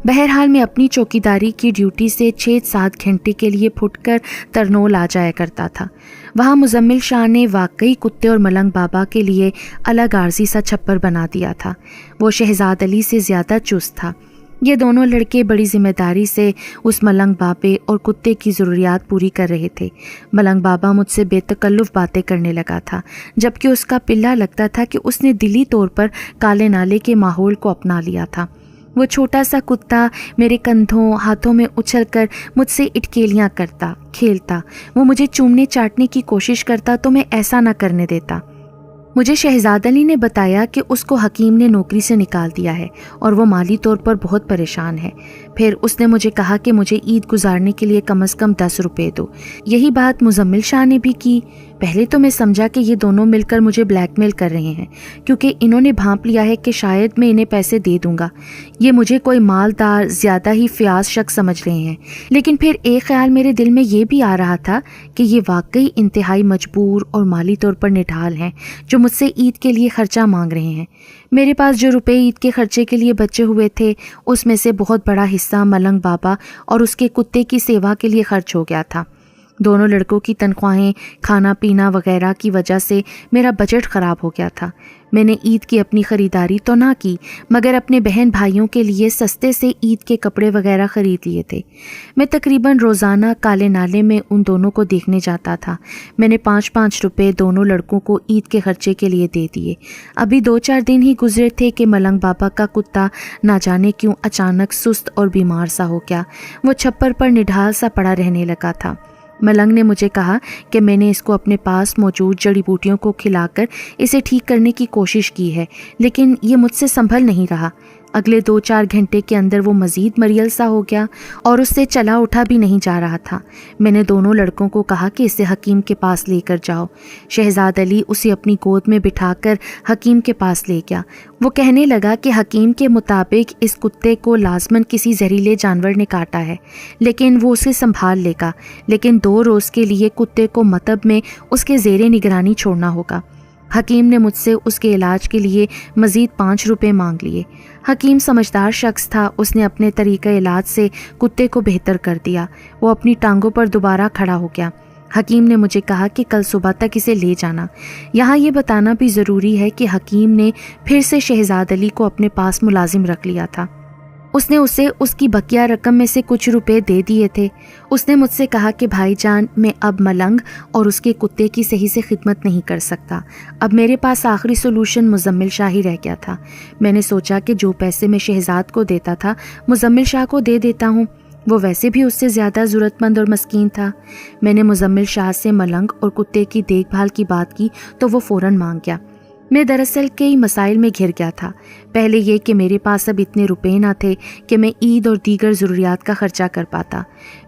बहरहाल मैं अपनी चौकीदारी की ड्यूटी से 6-7 घंटे के लिए फुटकर तरनोल आ जाया करता था। वहाँ मुजम्मिल शाह ने वाकई कुत्ते और मलंग बाबा के लिए अलग आरजी सा छप्पर बना दिया था। वो शहजाद अली से ज़्यादा चुस्त था। ये दोनों लड़के बड़ी जिम्मेदारी से उस मलंग बाबे और कुत्ते की ज़रूरियात पूरी कर रहे थे। मलंग बाबा मुझसे बेतकल्लुफ़ बातें करने लगा था, जबकि उसका पिल्ला लगता था कि उसने दिली तौर पर काले नाले के माहौल को अपना लिया था। वो छोटा सा कुत्ता मेरे कंधों हाथों में उछलकर मुझसे इटकेलियाँ करता, खेलता। वो मुझे चूमने चाटने की कोशिश करता तो मैं ऐसा ना करने देता। मुझे शहजाद अली ने बताया कि उसको हकीम ने नौकरी से निकाल दिया है और वो माली तौर पर बहुत परेशान है। फिर उसने मुझे कहा कि मुझे ईद गुजारने के लिए कम से कम 10 रुपये दो। यही बात मुजम्मिल शाह ने भी की। पहले तो मैं समझा कि ये दोनों मिलकर मुझे ब्लैकमेल कर रहे हैं, क्योंकि इन्होंने भांप लिया है कि शायद मैं इन्हें पैसे दे दूंगा। ये मुझे कोई मालदार ज़्यादा ही फ़याज़ शख्स समझ रहे हैं। लेकिन फिर एक ख्याल मेरे दिल में ये भी आ रहा था कि ये वाकई इंतहाई मजबूर और माली तौर पर निढाल हैं, जो मुझसे ईद के लिए ख़र्चा मांग रहे हैं। मेरे पास जो रुपए ईद के खर्चे के लिए बचे हुए थे, उसमें से बहुत बड़ा हिस्सा मलंग बाबा और उसके कुत्ते की सेवा के लिए खर्च हो गया था। दोनों लड़कों की तनख्वाहें, खाना पीना वगैरह की वजह से मेरा बजट ख़राब हो गया था। मैंने ईद की अपनी ख़रीदारी तो ना की, मगर अपने बहन भाइयों के लिए सस्ते से ईद के कपड़े वगैरह ख़रीद लिए थे। मैं तकरीबन रोज़ाना काले नाले में उन दोनों को देखने जाता था। मैंने 5-5 रुपये दोनों लड़कों को ईद के खर्चे के लिए दे दिए। अभी 2-4 दिन ही गुजरे थे कि मलंग बाबा का कुत्ता ना जाने क्यों अचानक सुस्त और बीमार सा हो गया। वो छप्पर पर निढाल सा पड़ा रहने लगा था। मलंग ने मुझे कहा कि मैंने इसको अपने पास मौजूद जड़ी बूटियों को खिलाकर इसे ठीक करने की कोशिश की है, लेकिन ये मुझसे संभल नहीं रहा। अगले 2-4 घंटे के अंदर वो मज़ीद मरियल सा हो गया और उससे चला उठा भी नहीं जा रहा था। मैंने दोनों लड़कों को कहा कि इसे हकीम के पास लेकर जाओ। शहजाद अली उसे अपनी गोद में बिठाकर हकीम के पास ले गया। वो कहने लगा कि हकीम के मुताबिक इस कुत्ते को लाजमन किसी जहरीले जानवर ने काटा है, लेकिन वो उसे संभाल लेगा, लेकिन 2 रोज़ के लिए कुत्ते को मतब में उसके ज़ेरे निगरानी छोड़ना होगा। हकीम ने मुझसे उसके इलाज के लिए मज़ीद 5 रुपये मांग लिए। हकीम समझदार शख्स था। उसने अपने तरीक़े इलाज से कुत्ते को बेहतर कर दिया। वो अपनी टांगों पर दोबारा खड़ा हो गया। हकीम ने मुझे कहा कि कल सुबह तक इसे ले जाना। यहाँ ये बताना भी ज़रूरी है कि हकीम ने फिर से शहजाद अली को अपने पास मुलाजिम रख लिया था। उसने उसे उसकी बकिया रकम में से कुछ रुपए दे दिए थे। उसने मुझसे कहा कि भाईजान, मैं अब मलंग और उसके कुत्ते की सही से खिदमत नहीं कर सकता। अब मेरे पास आखिरी सोल्यूशन मुजम्मिल शाह ही रह गया था। मैंने सोचा कि जो पैसे मैं शहजाद को देता था मुजम्मिल शाह को दे देता हूँ। वो वैसे भी उससे ज़्यादा ज़रूरतमंद और मस्कीन था। मैंने मुजम्मिल शाह से मलंग और कुत्ते की देखभाल की बात की तो वो फ़ौरन मांग गया। मैं दरअसल कई मसाइल में घिर गया था। पहले ये कि मेरे पास अब इतने रुपए ना थे कि मैं ईद और दीगर ज़रूरियात का खर्चा कर पाता।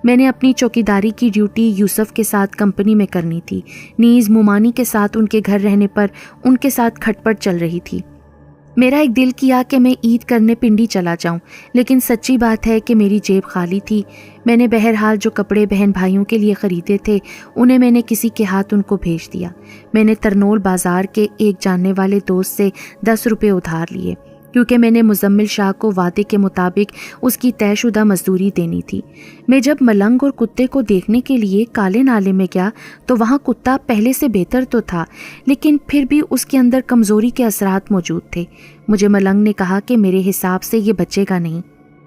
मैंने अपनी चौकीदारी की ड्यूटी यूसुफ के साथ कंपनी में करनी थी। नीज़ मुमानी के साथ उनके घर रहने पर उनके साथ खटपट चल रही थी। मेरा एक दिल किया कि मैं ईद करने पिंडी चला जाऊं, लेकिन सच्ची बात है कि मेरी जेब खाली थी। मैंने बहरहाल जो कपड़े बहन भाइयों के लिए ख़रीदे थे उन्हें मैंने किसी के हाथ उनको भेज दिया। मैंने तरनोल बाज़ार के एक जानने वाले दोस्त से 10 रुपये उधार लिए, क्योंकि मैंने मुजम्मिल शाह को वादे के मुताबिक उसकी तयशुदा मजदूरी देनी थी। मैं जब मलंग और कुत्ते को देखने के लिए काले नाले में गया तो वहाँ कुत्ता पहले से बेहतर तो था, लेकिन फिर भी उसके अंदर कमज़ोरी के असरात मौजूद थे। मुझे मलंग ने कहा कि मेरे हिसाब से ये बचेगा नहीं,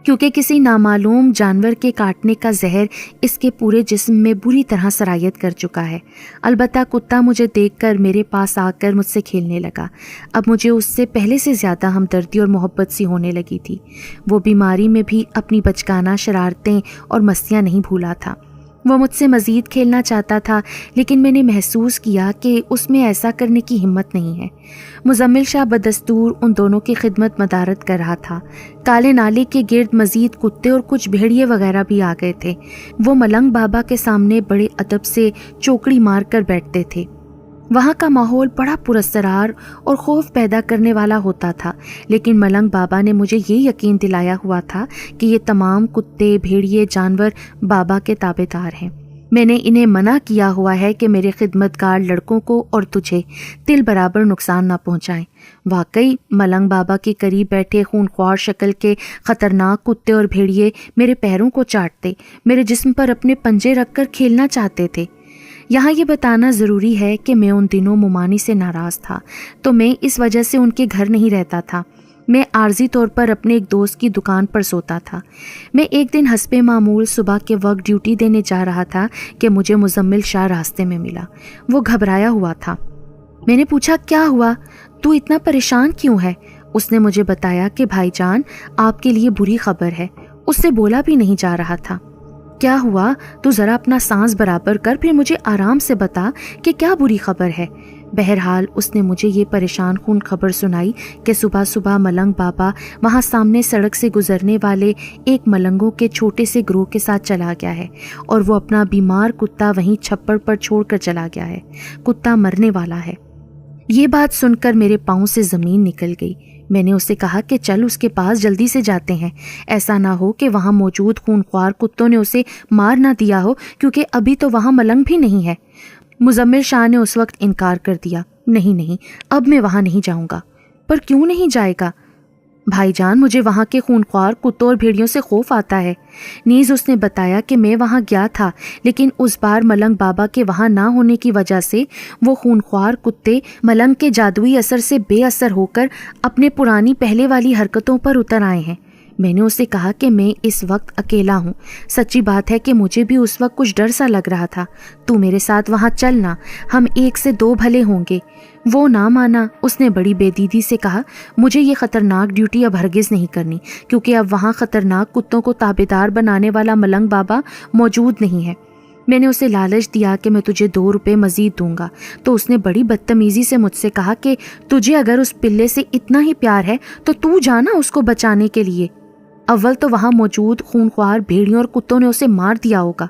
क्योंकि किसी नामालूम जानवर के काटने का जहर इसके पूरे जिस्म में बुरी तरह सरायत कर चुका है। अलबत्ता कुत्ता मुझे देखकर मेरे पास आकर मुझसे खेलने लगा। अब मुझे उससे पहले से ज़्यादा हमदर्दी और मोहब्बत सी होने लगी थी। वो बीमारी में भी अपनी बचकाना शरारतें और मस्तियाँ नहीं भूला था। वो मुझसे मज़ीद खेलना चाहता था, लेकिन मैंने महसूस किया कि उसमें ऐसा करने की हिम्मत नहीं है। मुजम्मिल शाह बदस्तूर उन दोनों की खिदमत मदारत कर रहा था। काले नाले के गिर्द मज़ीद कुत्ते और कुछ भेड़िए वगैरह भी आ गए थे। वो मलंग बाबा के सामने बड़े अदब से चौकड़ी मार कर बैठते थे। वहाँ का माहौल बड़ा पुरस्सरार और खौफ पैदा करने वाला होता था, लेकिन मलंग बाबा ने मुझे ये यकीन दिलाया हुआ था कि ये तमाम कुत्ते, भेड़िए, जानवर बाबा के ताबेदार हैं। मैंने इन्हें मना किया हुआ है कि मेरे खिदमतगार लड़कों को और तुझे तिल बराबर नुकसान ना पहुंचाएं। वाकई मलंग बाबा के करीब बैठे खूनख्वार शक्ल के खतरनाक कुत्ते और भेड़िए मेरे पैरों को चाटते, मेरे जिस्म पर अपने पंजे रखकर खेलना चाहते थे। यहाँ ये बताना ज़रूरी है कि मैं उन दिनों मुमानी से नाराज़ था, तो मैं इस वजह से उनके घर नहीं रहता था। मैं आर्जी तौर पर अपने एक दोस्त की दुकान पर सोता था। मैं एक दिन हस्बे मामूल सुबह के वक्त ड्यूटी देने जा रहा था कि मुझे मुजम्मिल शाह रास्ते में मिला। वो घबराया हुआ था। मैंने पूछा, क्या हुआ, तू इतना परेशान क्यों है? उसने मुझे बताया कि भाईजान, आपके लिए बुरी खबर है। उससे बोला भी नहीं जा रहा था। क्या हुआ? तू ज़रा अपना सांस बराबर कर, फिर मुझे आराम से बता कि क्या बुरी खबर है। बहरहाल उसने मुझे ये परेशान खून खबर सुनाई कि सुबह सुबह मलंग बाबा वहाँ सामने सड़क से गुजरने वाले एक मलंगों के छोटे से ग्रोह के साथ चला गया है और वो अपना बीमार कुत्ता वहीं छप्पड़ पर छोड़कर चला गया है। कुत्ता मरने वाला है। ये बात सुनकर मेरे पाँव से ज़मीन निकल गई। मैंने उससे कहा कि चल उसके पास जल्दी से जाते हैं, ऐसा ना हो कि वहाँ मौजूद खूनख्वार कुत्तों ने उसे मार ना दिया हो, क्योंकि अभी तो वहाँ मलंग भी नहीं है। मुजम्मिल शाह ने उस वक्त इनकार कर दिया। नहीं, अब मैं वहाँ नहीं जाऊँगा। पर क्यों नहीं जाएगा? भाईजान, मुझे वहाँ के खूनख्वार कुत्तों और भेड़ियों से खौफ आता है। नीज़ उसने बताया कि मैं वहाँ गया था, लेकिन उस बार मलंग बाबा के वहाँ ना होने की वजह से वो खूनख्वार कुत्ते मलंग के जादुई असर से बेअसर होकर अपने पुरानी पहले वाली हरकतों पर उतर आए हैं। मैंने उसे कहा कि मैं इस वक्त अकेला हूँ। सच्ची बात है कि मुझे भी उस वक्त कुछ डर सा लग रहा था। तू मेरे साथ वहाँ चलना, हम 1 से 2 भले होंगे। वो ना माना। उसने बड़ी बेदीदी से कहा, मुझे ये ख़तरनाक ड्यूटी अब हरगिज़ नहीं करनी, क्योंकि अब वहाँ ख़तरनाक कुत्तों को ताबेदार बनाने वाला मलंग बाबा मौजूद नहीं है। मैंने उसे लालच दिया कि मैं तुझे 2 रुपये मज़ीद दूंगा, तो उसने बड़ी बदतमीज़ी से मुझसे कहा कि तुझे अगर उस पिल्ले से इतना ही प्यार है तो तू जाना उसको बचाने के लिए। अव्वल तो वहाँ मौजूद खूनख्वार भेड़ियों और कुत्तों ने उसे मार दिया होगा।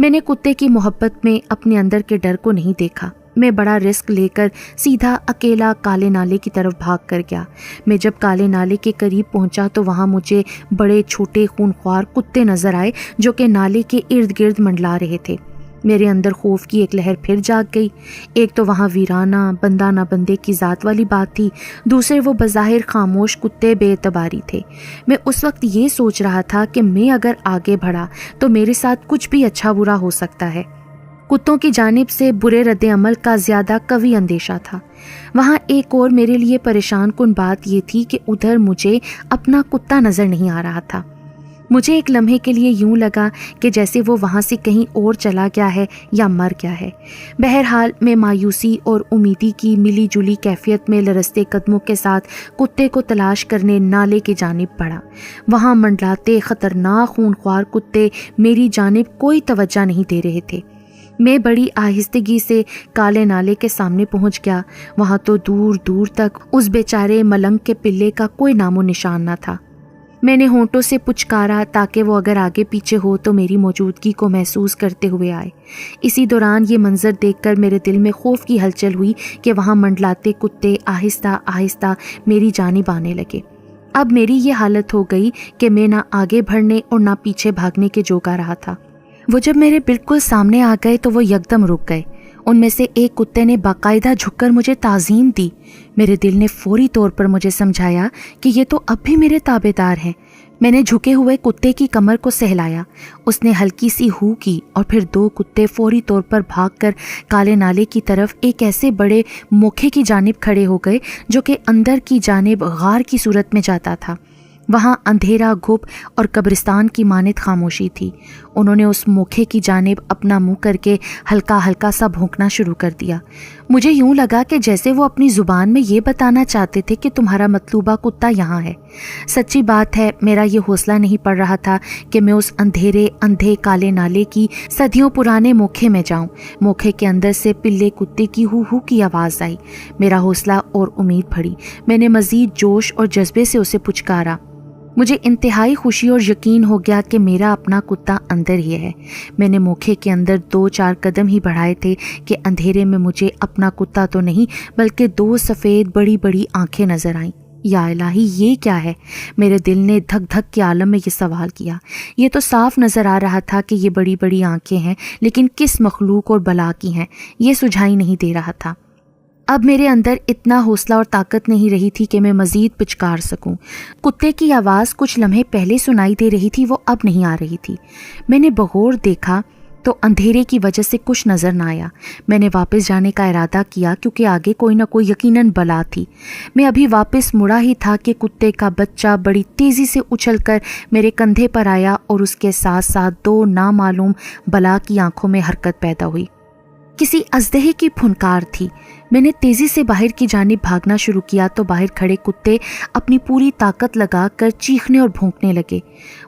मैंने कुत्ते की मोहब्बत में अपने अंदर के डर को नहीं देखा। मैं बड़ा रिस्क लेकर सीधा अकेला काले नाले की तरफ भाग कर गया। मैं जब काले नाले के करीब पहुंचा तो वहाँ मुझे बड़े छोटे खूनख्वार कुत्ते नजर आए जो कि नाले के इर्द गिर्द मंडला रहे थे। मेरे अंदर खौफ की एक लहर फिर जाग गई। एक तो वहाँ वीराना बंदा ना बंदे की ज़ात वाली बात थी, दूसरे वो बज़ाहिर खामोश कुत्ते बेएतबारी थे। मैं उस वक्त ये सोच रहा था कि मैं अगर आगे बढ़ा तो मेरे साथ कुछ भी अच्छा बुरा हो सकता है। कुत्तों की जानिब से बुरे रद्द अमल का ज़्यादा कवी अंदेशा था। वहाँ एक और मेरे लिए परेशान कुन बात ये थी कि उधर मुझे अपना कुत्ता नज़र नहीं आ रहा था। मुझे एक लम्हे के लिए यूं लगा कि जैसे वो वहाँ से कहीं और चला गया है या मर गया है। बहरहाल मैं मायूसी और उम्मीदी की मिली जुली कैफियत में लरसते कदमों के साथ कुत्ते को तलाश करने नाले की जानिब बढ़ा। वहाँ मंडलाते ख़तरनाक खूनख्वार कुत्ते मेरी जानिब कोई तवज्जो नहीं दे रहे थे। मैं बड़ी आहिस्तगी से काले नाले के सामने पहुंच गया। वहाँ तो दूर दूर तक उस बेचारे मलंग के पिल्ले का कोई नामो निशान न था। मैंने होंठों से पुचकारा ताकि वो अगर आगे पीछे हो तो मेरी मौजूदगी को महसूस करते हुए आए। इसी दौरान ये मंजर देखकर मेरे दिल में खौफ की हलचल हुई कि वहाँ मंडलाते कुत्ते आहिस्ता आहिस्ता मेरी जानिब आने लगे। अब मेरी ये हालत हो गई कि मैं ना आगे बढ़ने और ना पीछे भागने के जोगा रहा था। वो जब मेरे बिल्कुल सामने आ गए तो वो यकदम रुक गए। उनमें से एक कुत्ते ने बाकायदा झुककर मुझे ताज़ीम दी। मेरे दिल ने फौरी तौर पर मुझे समझाया कि ये तो अब भी मेरे ताबेदार हैं। मैंने झुके हुए कुत्ते की कमर को सहलाया। उसने हल्की सी हू की और फिर 2 कुत्ते फौरी तौर पर भागकर काले नाले की तरफ एक ऐसे बड़े मोखे की जानिब खड़े हो गए जो कि अंदर की जानिब गार की सूरत में जाता था। वहाँ अंधेरा घुप और कब्रिस्तान की मानित खामोशी थी। उन्होंने उस मोखे की जानिब अपना मुंह करके हल्का हल्का सा भौंकना शुरू कर दिया। मुझे यूं लगा कि जैसे वो अपनी ज़ुबान में ये बताना चाहते थे कि तुम्हारा मतलूबा कुत्ता यहाँ है। सच्ची बात है, मेरा ये हौसला नहीं पड़ रहा था कि मैं उस अंधेरे अंधे काले नाले की सदियों पुराने मोखे में जाऊं। मोखे के अंदर से पिल्ले कुत्ते की हू हू की आवाज़ आई। मेरा हौसला और उम्मीद बढ़ी। मैंने मज़ीद जोश और जज्बे से उसे पुचकारा, مجھے انتہائی خوشی اور یقین ہو گیا کہ میرا اپنا کتا اندر ہی ہے۔ میں نے موکھے کے اندر 2-4 قدم ہی بڑھائے تھے کہ اندھیرے میں مجھے اپنا کتا تو نہیں بلکہ 2 سفید بڑی بڑی آنکھیں نظر آئیں۔ یا الہی، یہ کیا ہے؟ میرے دل نے دھک دھک کے عالم میں یہ سوال کیا۔ یہ تو صاف نظر آ رہا تھا کہ یہ بڑی بڑی آنکھیں ہیں، لیکن کس مخلوق اور بلا کی ہیں یہ سجھائی نہیں دے رہا تھا۔ اب میرے اندر اتنا حوصلہ اور طاقت نہیں رہی تھی کہ میں مزید پچکار سکوں۔ کتے کی آواز کچھ لمحے پہلے سنائی دے رہی تھی، وہ اب نہیں آ رہی تھی۔ میں نے بغور دیکھا تو اندھیرے کی وجہ سے کچھ نظر نہ آیا۔ میں نے واپس جانے کا ارادہ کیا کیونکہ آگے کوئی نہ کوئی یقیناً بلا تھی۔ میں ابھی واپس مڑا ہی تھا کہ کتے کا بچہ بڑی تیزی سے اچھل کر میرے کندھے پر آیا اور اس کے ساتھ ساتھ 2 نامعلوم بلا کی آنکھوں میں حرکت پیدا ہوئی۔ کسی اژدہے کی پھنکار تھی۔ میں نے تیزی سے باہر کی جانب بھاگنا شروع کیا تو باہر کھڑے کتے اپنی پوری طاقت لگا کر چیخنے اور بھونکنے لگے۔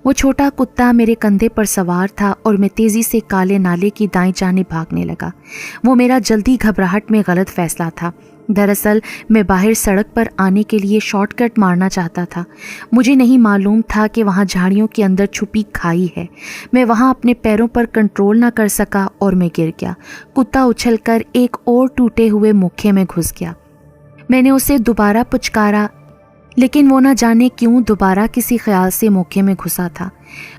وہ چھوٹا کتا میرے کندھے پر سوار تھا اور میں تیزی سے کالے نالے کی دائیں جانب بھاگنے لگا۔ وہ میرا جلدی گھبراہٹ میں غلط فیصلہ تھا۔ دراصل میں باہر سڑک پر آنے کے لیے شارٹ کٹ مارنا چاہتا تھا۔ مجھے نہیں معلوم تھا کہ وہاں جھاڑیوں کے اندر چھپی کھائی ہے۔ میں وہاں اپنے پیروں پر کنٹرول نہ کر سکا اور میں گر گیا۔ کتا اچھل کر ایک اور ٹوٹے ہوئے موکھے میں گھس گیا۔ میں نے اسے دوبارہ پچکارا، لیکن وہ نہ جانے کیوں دوبارہ کسی خیال سے موکھے میں گھسا تھا۔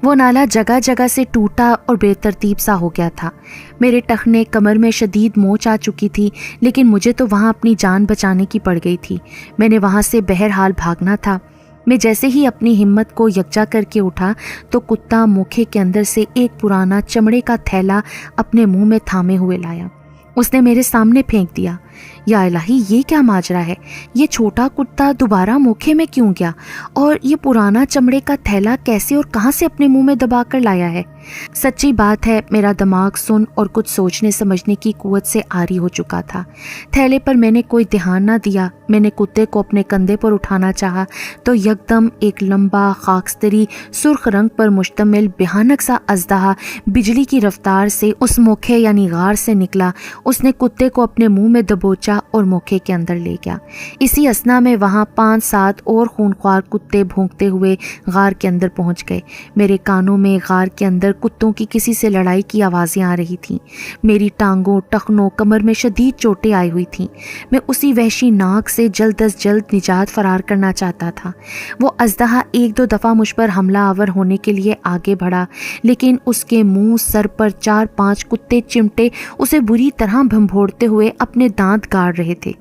وہ نالا جگہ جگہ سے ٹوٹا اور بے ترتیب سا ہو گیا تھا۔ میرے ٹخنے کمر میں شدید موچ آ چکی تھی، لیکن مجھے تو وہاں اپنی جان بچانے کی پڑ گئی تھی۔ میں نے وہاں سے بہرحال بھاگنا تھا۔ میں جیسے ہی اپنی ہمت کو یکجا کر کے اٹھا تو کتا موکھے کے اندر سے ایک پرانا چمڑے کا تھیلا اپنے منہ میں تھامے ہوئے لایا۔ اس نے میرے سامنے پھینک دیا۔ یا الہی، یہ کیا ماجرا ہے؟ یہ چھوٹا کتا دوبارہ موکھے میں کیوں گیا؟ اور یہ پرانا چمڑے کا تھیلا کیسے اور کہاں سے اپنے منہ میں دبا کر لایا ہے؟ سچی بات ہے، میرا دماغ سن اور کچھ سوچنے سمجھنے کی قوت سے عاری ہو چکا تھا۔ تھیلے پر میں نے کوئی دھیان نہ دیا۔ میں نے کتے کو اپنے کندھے پر اٹھانا چاہا تو یکدم ایک لمبا خاکستری سرخ رنگ پر مشتمل بھیانک سا اژدہا بجلی کی رفتار سے اس موکھے یعنی غار سے نکلا۔ اس نے کتے کو اپنے منہ میں دبوچا اور موکھے کے اندر لے گیا۔ اسی اثنا میں وہاں 5-7 اور خونخوار کتے بھونکتے ہوئے غار کے اندر پہنچ گئے۔ میرے کانوں میں غار کے اندر کتوں کی کسی سے لڑائی کی آوازیں آ رہی تھیں۔ میری ٹانگوں، ٹخنوں، کمر میں شدید چوٹیں آئی ہوئی تھیں۔ میں اسی وحشی ناک سے جلد از جلد نجات فرار کرنا چاہتا تھا۔ وہ اژدہا 1-2 دفعہ مجھ پر حملہ آور ہونے کے لیے آگے بڑھا، لیکن اس کے منہ، سر پر 4-5 کتے چمٹے اسے بری طرح بھنبھوڑتے ہوئے اپنے دانت گاڑ رہے تھے۔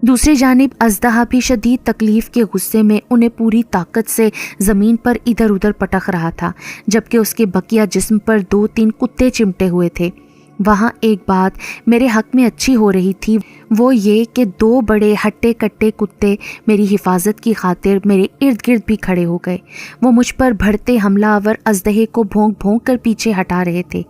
دوسری جانب اژدہا بھی شدید تکلیف کے غصے میں انہیں پوری طاقت سے زمین پر ادھر ادھر پٹک رہا تھا، جبکہ اس کے بقیہ جسم پر 2-3 کتے چمٹے ہوئے تھے۔ وہاں ایک بات میرے حق میں اچھی ہو رہی تھی، وہ یہ کہ 2 بڑے ہٹے کٹے کتے میری حفاظت کی خاطر میرے ارد گرد بھی کھڑے ہو گئے۔ وہ مجھ پر بڑھتے حملہ آور اژدہے کو بھونک بھونک کر پیچھے ہٹا رہے تھے۔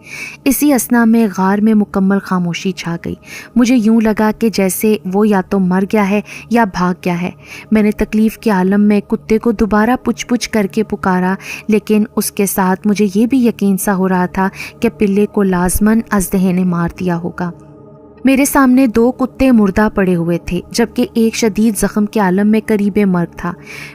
اسی اثنا میں غار میں مکمل خاموشی چھا گئی۔ مجھے یوں لگا کہ جیسے وہ یا تو مر گیا ہے یا بھاگ گیا ہے۔ میں نے تکلیف کے عالم میں کتے کو دوبارہ پچ پچ کر کے پکارا، لیکن اس کے ساتھ مجھے یہ بھی یقین سا ہو رہا تھا کہ پلے کو لازماً اژدہے نے مار دیا ہوگا۔ میرے سامنے 2 کتے مردہ پڑے ہوئے تھے، جبکہ ایک شدید زخم کے عالم میں قریب مرگ تھا۔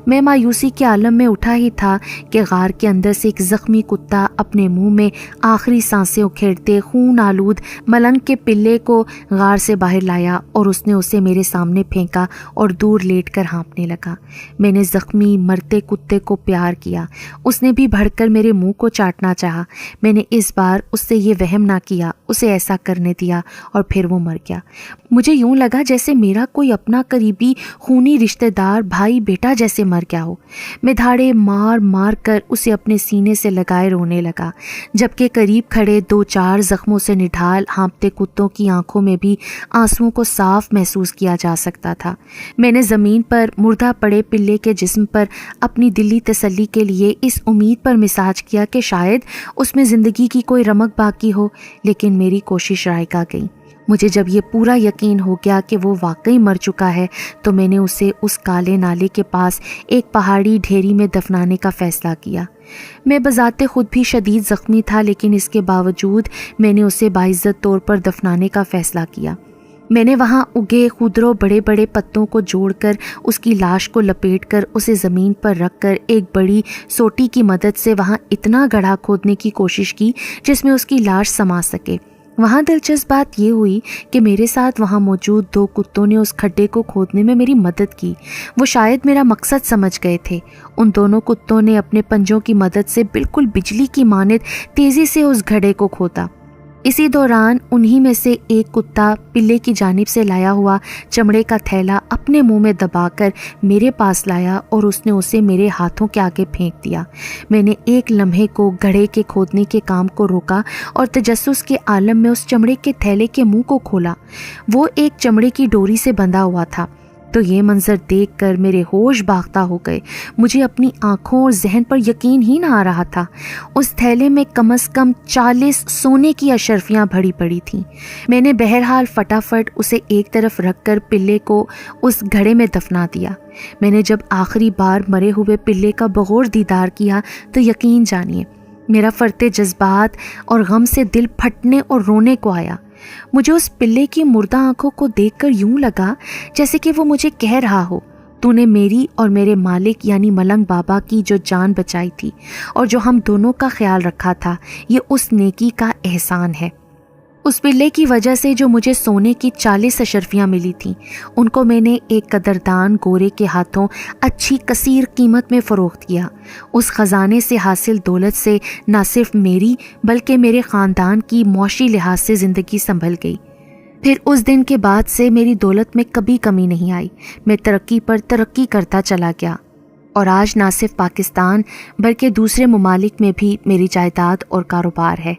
میں مایوسی کے عالم میں اٹھا ہی تھا کہ غار کے اندر سے ایک زخمی کتا اپنے منہ میں آخری سانسیں اکھیڑتے خون آلود ملنگ کے پلے کو غار سے باہر لایا اور اس نے اسے میرے سامنے پھینکا اور دور لیٹ کر ہانپنے لگا۔ میں نے زخمی مرتے کتے کو پیار کیا۔ اس نے بھی بڑھ کر میرے منہ کو چاٹنا چاہا۔ میں نے اس بار اس سے یہ وہم نہ کیا، اسے ایسا کرنے دیا اور پھر وہ مر گیا۔ مجھے یوں لگا جیسے میرا کوئی اپنا قریبی خونی رشتہ دار بھائی بیٹا جیسے مر گیا ہو۔ میں دھاڑے مار مار کر اسے اپنے سینے سے لگائے رونے لگا، جبکہ قریب کھڑے 2-4 زخموں سے نڈھال ہانپتے کتوں کی آنکھوں میں بھی آنسوؤں کو صاف محسوس کیا جا سکتا تھا۔ میں نے زمین پر مردہ پڑے پلے کے جسم پر اپنی دلی تسلی کے لیے اس امید پر مساج کیا کہ شاید اس میں زندگی کی کوئی رمق باقی ہو، لیکن میری کوشش رائگاں گئی۔ مجھے جب یہ پورا یقین ہو گیا کہ وہ واقعی مر چکا ہے تو میں نے اسے اس کالے نالے کے پاس ایک پہاڑی ڈھیری میں دفنانے کا فیصلہ کیا۔ میں بذات خود بھی شدید زخمی تھا، لیکن اس کے باوجود میں نے اسے باعزت طور پر دفنانے کا فیصلہ کیا۔ میں نے وہاں اگے خودرو بڑے بڑے پتوں کو جوڑ کر اس کی لاش کو لپیٹ کر اسے زمین پر رکھ کر ایک بڑی سوٹی کی مدد سے وہاں اتنا گڑھا کھودنے کی کوشش کی جس میں اس کی لاش سما سکے۔ وہاں دلچسپ بات یہ ہوئی کہ میرے ساتھ وہاں موجود 2 کتوں نے اس کھڈے کو کھودنے میں میری مدد کی۔ وہ شاید میرا مقصد سمجھ گئے تھے۔ ان دونوں کتوں نے اپنے پنجوں کی مدد سے بالکل بجلی کی مانند تیزی سے اس گھڑے کو کھودا۔ اسی دوران انہی میں سے ایک کتا پلے کی جانب سے لایا ہوا چمڑے کا تھیلا اپنے منہ میں دبا کر میرے پاس لایا اور اس نے اسے میرے ہاتھوں کے آگے پھینک دیا۔ میں نے ایک لمحے کو گھڑے کے کھودنے کے کام کو روکا اور تجسس کے عالم میں اس چمڑے کے تھیلے کے منہ کو کھولا۔ وہ ایک چمڑے کی ڈوری سے بندھا ہوا تھا۔ تو یہ منظر دیکھ کر میرے ہوش باختہ ہو گئے۔ مجھے اپنی آنکھوں اور ذہن پر یقین ہی نہ آ رہا تھا۔ اس تھیلے میں کم از کم 40 سونے کی اشرفیاں بھری پڑی تھیں۔ میں نے بہرحال فٹافٹ اسے ایک طرف رکھ کر پلے کو اس گھڑے میں دفنا دیا۔ میں نے جب آخری بار مرے ہوئے پلے کا بغور دیدار کیا تو یقین جانیے میرا فرتے جذبات اور غم سے دل پھٹنے اور رونے کو آیا۔ مجھے اس پلے کی مردہ آنکھوں کو دیکھ کر یوں لگا جیسے کہ وہ مجھے کہہ رہا ہو، تو نے میری اور میرے مالک یعنی ملنگ بابا کی جو جان بچائی تھی اور جو ہم دونوں کا خیال رکھا تھا، یہ اس نیکی کا احسان ہے۔ اس پلے کی وجہ سے جو مجھے سونے کی 40 اشرفیاں ملی تھیں، ان کو میں نے ایک قدردان گورے کے ہاتھوں اچھی کثیر قیمت میں فروخت کیا۔ اس خزانے سے حاصل دولت سے نہ صرف میری بلکہ میرے خاندان کی معاشی لحاظ سے زندگی سنبھل گئی۔ پھر اس دن کے بعد سے میری دولت میں کبھی کمی نہیں آئی۔ میں ترقی پر ترقی کرتا چلا گیا اور آج نہ صرف پاکستان بلکہ دوسرے ممالک میں بھی میری جائیداد اور کاروبار ہے۔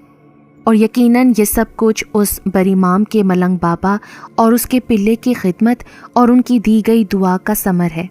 اور یقیناً یہ سب کچھ اس بریمام کے ملنگ بابا اور اس کے پلے کی خدمت اور ان کی دی گئی دعا کا ثمر ہے۔